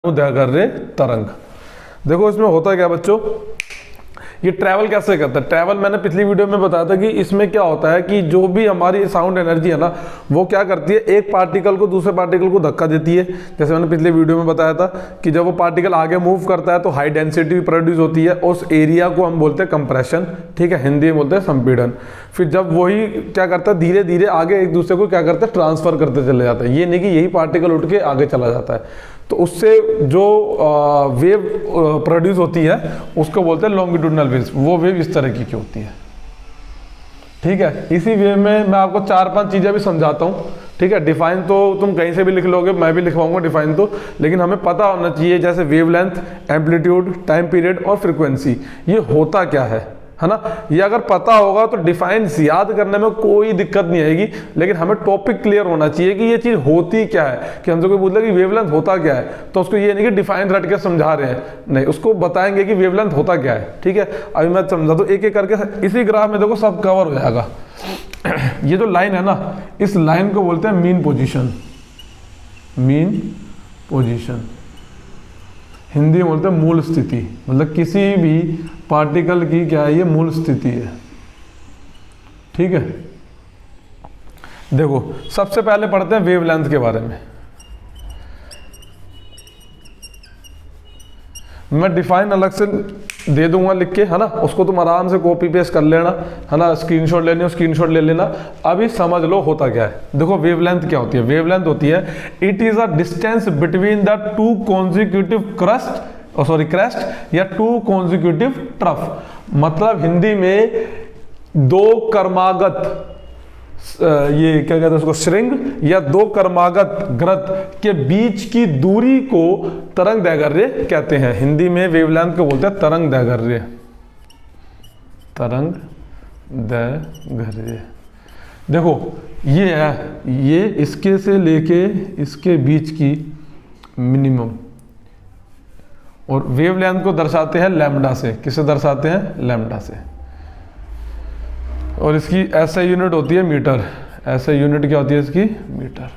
दैगर्य तरंग। देखो इसमें होता क्या बच्चों, ये ट्रैवल कैसे करता है। ट्रैवल मैंने पिछली वीडियो में बताया था कि इसमें क्या होता है कि जो भी हमारी साउंड एनर्जी है ना, वो क्या करती है, एक पार्टिकल को दूसरे पार्टिकल को धक्का देती है। जैसे मैंने पिछले वीडियो में बताया था कि जब वो पार्टिकल आगे मूव करता है तो हाई डेंसिटी प्रोड्यूस होती है, उस एरिया को हम बोलते हैं कंप्रेशन, ठीक है, हिंदी में बोलते हैं संपीड़न। फिर जब वही क्या करता है, धीरे धीरे आगे एक दूसरे को क्या करता है, ट्रांसफर करते चले जाता है। ये नहीं कि यही पार्टिकल उठ के आगे चला जाता है। तो उससे जो वेव प्रोड्यूस होती है उसको बोलते हैं लॉन्गिट्यूडनल वेव्स। वो वेव इस तरह की होती है, ठीक है। इसी वेव में मैं आपको 4-5 चीज़ें भी समझाता हूँ, ठीक है। डिफाइन तो तुम कहीं से भी लिख लोगे, मैं भी लिखवाऊंगा डिफाइन तो, लेकिन हमें पता होना चाहिए जैसे वेवलेंथ, एम्पलीट्यूड, टाइम पीरियड और फ्रीक्वेंसी, ये होता क्या है ना। ये अगर पता होगा तो डिफाइंस याद करने में कोई दिक्कत नहीं आएगी, लेकिन हमें टॉपिक क्लियर होना चाहिए कि ये चीज़ होती क्या है। कि हमसे कोई पूछे कि वेवलेंथ होता क्या है, तो उसको ये नहीं कि डिफाइन रट के समझा रहे हैं, नहीं, उसको बताएंगे कि वेवलेंथ होता क्या है, ठीक है। अभी मैं समझा तो एक एक करके, इसी ग्राफ में देखो सब कवर हो जाएगा। ये जो लाइन है ना, इस लाइन को बोलते हैं mean position. Mean position Hindi में बोलते हैं मूल स्थिति, मतलब किसी भी पार्टिकल की क्या है, ये मूल स्थिति है, ठीक है। देखो सबसे पहले पढ़ते हैं वेवलेंथ के बारे में। मैं डिफाइन अलग से दे दूंगा लिख के, है ना, उसको तुम आराम से कॉपी पेस्ट कर लेना, है ना, स्क्रीनशॉट लेनी हो स्क्रीनशॉट ले लेना। अभी समझ लो होता क्या है। देखो वेवलेंथ क्या होती है। वेवलेंथ होती है, it is a distance between the two consecutive crest या टू कॉन्जिक्यूटिव ट्रफ। मतलब हिंदी में दो कर्मागत, ये क्या कहते हैं उसको, श्रृंग या दो कर्मागत ग्रत के बीच की दूरी को तरंग दैर्घ्य कहते हैं। हिंदी में वेवलेंथ को बोलते हैं तरंग दैर्घ्य। तरंग दैर्घ्य देखो ये है, ये इसके से लेके इसके बीच की मिनिमम, और वेवलेंथ को दर्शाते हैं लैम्डा से। किसे दर्शाते हैं? लैम्डा से। और इसकी ऐसा यूनिट होती है मीटर। ऐसा यूनिट क्या होती है इसकी? मीटर,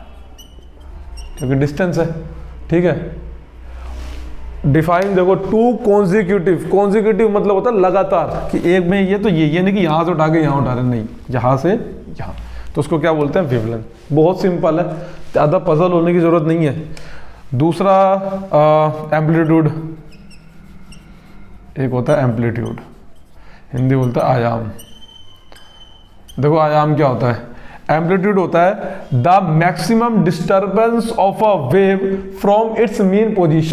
क्योंकि डिस्टेंस है, ठीक है। डिफाइन देखो, टू कॉन्जिक्यूटिव, कॉन्जिक्यूटिव मतलब होता है लगातार, कि एक में ये तो ये नहीं कि यहां से उठा के यहां उठा रहे, नहीं, यहां से यहां, तो उसको क्या बोलते हैं? वेवलेंथ। बहुत सिंपल है, ज़्यादा पजल होने की जरूरत नहीं है। दूसरा एम्पलीट्यूड, एक होता है एम्पलीट्यूड, हिंदी बोलता है आयाम। देखो आयाम क्या होता है? एम्पलीट्यूड होता है the maximum disturbance of a wave from its mean position.